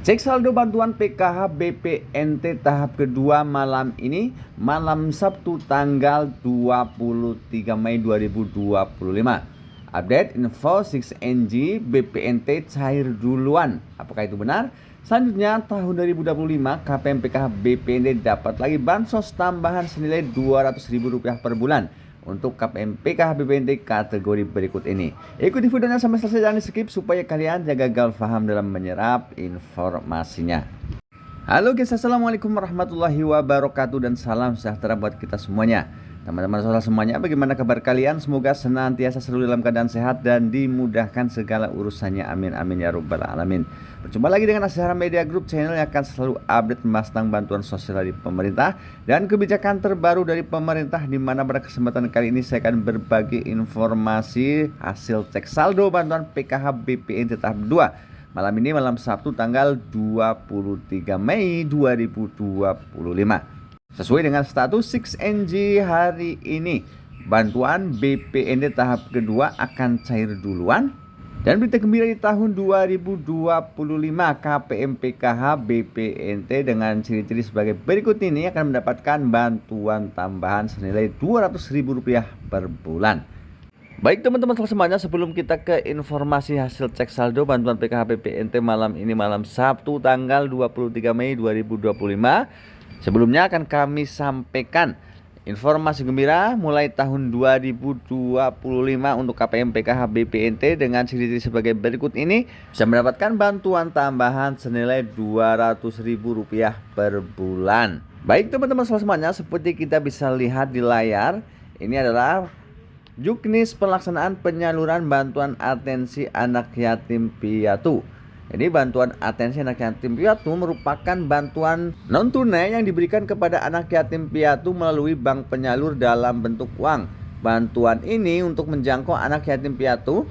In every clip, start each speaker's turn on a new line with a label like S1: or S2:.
S1: Cek saldo bantuan PKH BPNT tahap kedua malam ini, malam Sabtu tanggal 23 Mei 2025. Update info 6NG BPNT cair duluan. Apakah itu benar? Selanjutnya, tahun 2025 KPM PKH BPNT dapat lagi bansos tambahan senilai Rp200.000 per bulan untuk KPM PKH BPNT kategori berikut ini. Ikuti videonya sampai selesai, jangan di skip supaya kalian jaga gagal paham dalam menyerap informasinya. Halo guys, assalamualaikum warahmatullahi wabarakatuh dan salam sejahtera buat kita semuanya. Teman-teman saudara semuanya, bagaimana kabar kalian? Semoga senantiasa selalu dalam keadaan sehat dan dimudahkan segala urusannya. Amin amin ya rabbal alamin. Berjumpa lagi dengan Asyara Media Group, channel yang akan selalu update membahas tentang bantuan sosial dari pemerintah dan kebijakan terbaru dari pemerintah, di mana pada kesempatan kali ini saya akan berbagi informasi hasil cek saldo bantuan PKH BPNT tahap 2 malam ini, malam Sabtu tanggal 23 Mei 2025. Sesuai dengan status 6NG hari ini, bantuan BPNT tahap kedua akan cair duluan. Dan berita gembira di tahun 2025, KPM PKH BPNT dengan ciri-ciri sebagai berikut ini akan mendapatkan bantuan tambahan senilai Rp200.000 per bulan. Baik teman-teman semuanya, sebelum kita ke informasi hasil cek saldo bantuan PKH BPNT malam ini, malam Sabtu tanggal 23 Mei 2025, sebelumnya akan kami sampaikan informasi gembira mulai tahun 2025 untuk KPM PKH BPNT dengan ciri-ciri sebagai berikut ini bisa mendapatkan bantuan tambahan senilai Rp200.000 per bulan. Baik teman-teman semuanya, seperti kita bisa lihat di layar, ini adalah juknis pelaksanaan penyaluran bantuan atensi anak yatim piatu. Jadi bantuan atensi anak yatim piatu merupakan bantuan non tunai yang diberikan kepada anak yatim piatu melalui bank penyalur dalam bentuk uang. Bantuan ini untuk menjangkau anak yatim piatu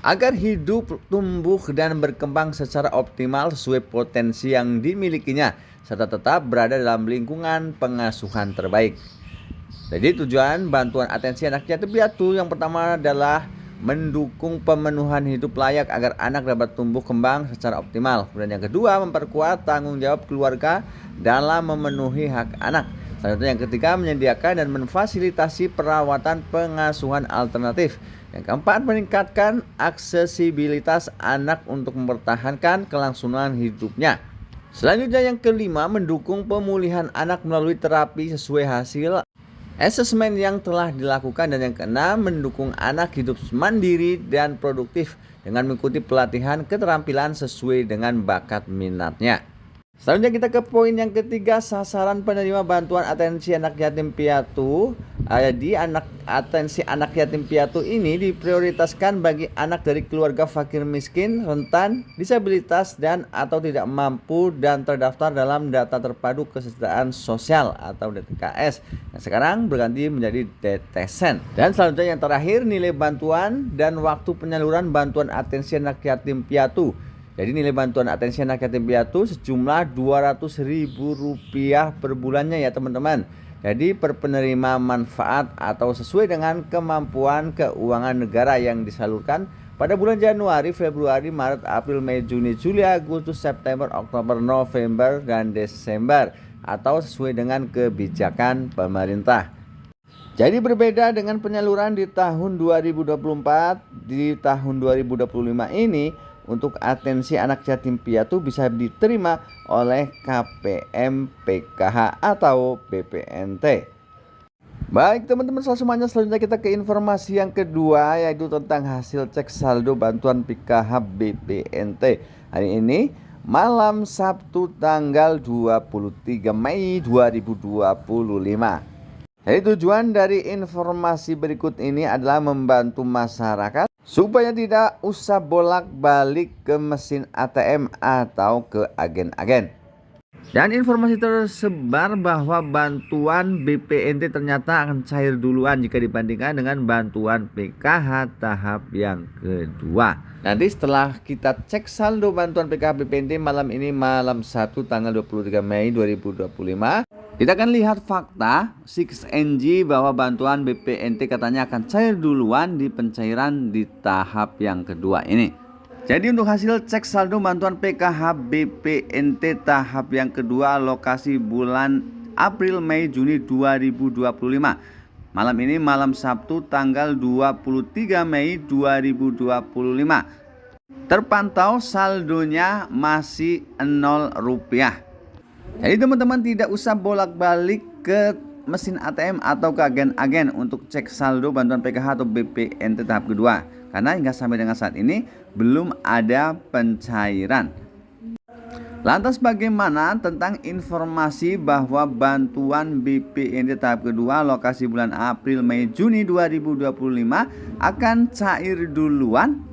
S1: agar hidup, tumbuh, dan berkembang secara optimal sesuai potensi yang dimilikinya, serta tetap berada dalam lingkungan pengasuhan terbaik. Jadi tujuan bantuan atensi anak yatim piatu yang pertama adalah mendukung pemenuhan hidup layak agar anak dapat tumbuh kembang secara optimal. Kemudian yang kedua, memperkuat tanggung jawab keluarga dalam memenuhi hak anak. Selanjutnya yang ketiga, menyediakan dan memfasilitasi perawatan pengasuhan alternatif. Yang keempat, meningkatkan aksesibilitas anak untuk mempertahankan kelangsungan hidupnya. Selanjutnya yang kelima, mendukung pemulihan anak melalui terapi sesuai hasil asesmen yang telah dilakukan. Dan yang keenam, mendukung anak hidup mandiri dan produktif dengan mengikuti pelatihan keterampilan sesuai dengan bakat minatnya. Selanjutnya kita ke poin yang ketiga, sasaran penerima bantuan atensi anak yatim piatu. Jadi atensi anak yatim piatu ini diprioritaskan bagi anak dari keluarga fakir miskin, rentan, disabilitas, dan atau tidak mampu dan terdaftar dalam data terpadu kesejahteraan sosial atau DTKS yang sekarang berganti menjadi DTSEN. Dan selanjutnya yang terakhir, nilai bantuan dan waktu penyaluran bantuan atensi anak yatim piatu. Jadi nilai bantuan atensi anak yatim piatu sejumlah Rp200.000 per bulannya ya teman-teman. Jadi per penerima manfaat atau sesuai dengan kemampuan keuangan negara yang disalurkan pada bulan Januari, Februari, Maret, April, Mei, Juni, Juli, Agustus, September, Oktober, November, dan Desember atau sesuai dengan kebijakan pemerintah. Jadi berbeda dengan penyaluran di tahun 2024, di tahun 2025 ini untuk atensi anak yatim piatu bisa diterima oleh KPM PKH atau BPNT. Baik teman-teman semuanya, selanjutnya kita ke informasi yang kedua, yaitu tentang hasil cek saldo bantuan PKH BPNT hari ini, malam Sabtu tanggal 23 Mei 2025. Jadi tujuan dari informasi berikut ini adalah membantu masyarakat supaya tidak usah bolak-balik ke mesin ATM atau ke agen-agen. Dan informasi tersebar bahwa bantuan BPNT ternyata akan cair duluan jika dibandingkan dengan bantuan PKH tahap yang kedua. Nanti setelah kita cek saldo bantuan PKH BPNT malam ini, malam 1 tanggal 23 Mei 2025, kita akan lihat fakta 6NG bahwa bantuan BPNT katanya akan cair duluan di pencairan di tahap yang kedua ini. Jadi untuk hasil cek saldo bantuan PKH BPNT tahap yang kedua alokasi bulan April, Mei, Juni 2025. Malam ini malam Sabtu tanggal 23 Mei 2025. Terpantau saldonya masih 0 rupiah. Jadi teman-teman tidak usah bolak-balik ke mesin ATM atau ke agen-agen untuk cek saldo bantuan PKH atau BPNT tahap kedua. Karena hingga sampai dengan saat ini belum ada pencairan. Lantas bagaimana tentang informasi bahwa bantuan BPNT tahap kedua alokasi bulan April, Mei, Juni 2025 akan cair duluan?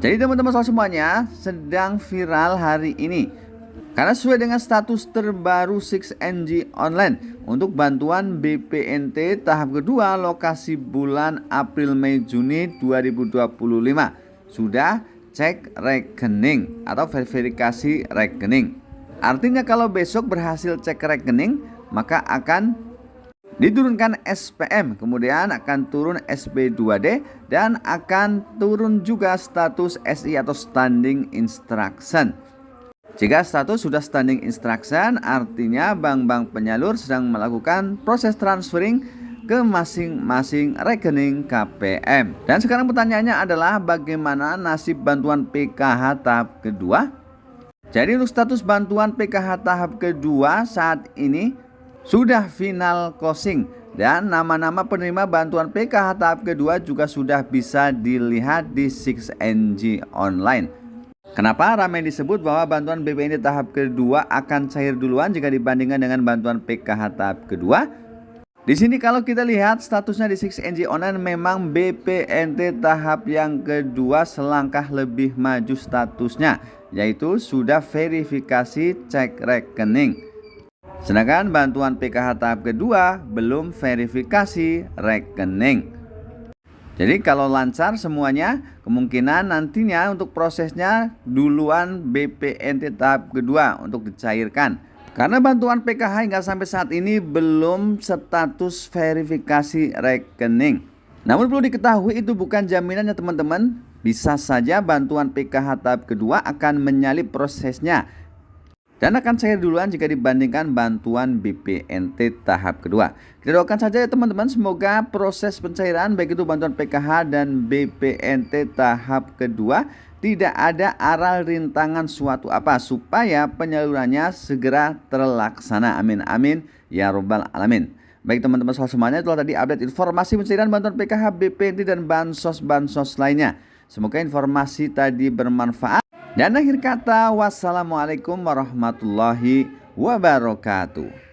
S1: Jadi teman-teman semuanya sedang viral hari ini. Karena sesuai dengan status terbaru 6NG Online untuk bantuan BPNT tahap kedua alokasi bulan April, Mei, Juni 2025 sudah cek rekening atau verifikasi rekening. Artinya kalau besok berhasil cek rekening maka akan diturunkan SPM, kemudian akan turun SP2D dan akan turun juga status SI atau Standing Instruction. Jika status sudah standing instruction, artinya bank-bank penyalur sedang melakukan proses transferring ke masing-masing rekening KPM. Dan sekarang pertanyaannya adalah bagaimana nasib bantuan PKH tahap kedua? Jadi untuk status bantuan PKH tahap kedua saat ini sudah final closing dan nama-nama penerima bantuan PKH tahap kedua juga sudah bisa dilihat di 6NG Online. Kenapa ramai disebut bahwa bantuan BPNT tahap kedua akan cair duluan jika dibandingkan dengan bantuan PKH tahap kedua? Di sini kalau kita lihat statusnya di 6NG Online memang BPNT tahap yang kedua selangkah lebih maju statusnya, yaitu sudah verifikasi cek rekening. Sedangkan bantuan PKH tahap kedua belum verifikasi rekening. Jadi kalau lancar semuanya, kemungkinan nantinya untuk prosesnya duluan BPNT tahap kedua untuk dicairkan. Karena bantuan PKH hingga sampai saat ini belum status verifikasi rekening. Namun perlu diketahui itu bukan jaminannya teman-teman. Bisa saja bantuan PKH tahap kedua akan menyalip prosesnya dan akan cair duluan jika dibandingkan bantuan BPNT tahap kedua. Kita doakan saja ya teman-teman, semoga proses pencairan baik itu bantuan PKH dan BPNT tahap kedua tidak ada aral rintangan suatu apa supaya penyalurannya segera terlaksana. Amin amin ya robbal alamin. Baik teman-teman semuanya, itulah tadi update informasi pencairan bantuan PKH, BPNT dan bansos-bansos lainnya. Semoga informasi tadi bermanfaat. Dan akhir kata, wassalamualaikum warahmatullahi wabarakatuh.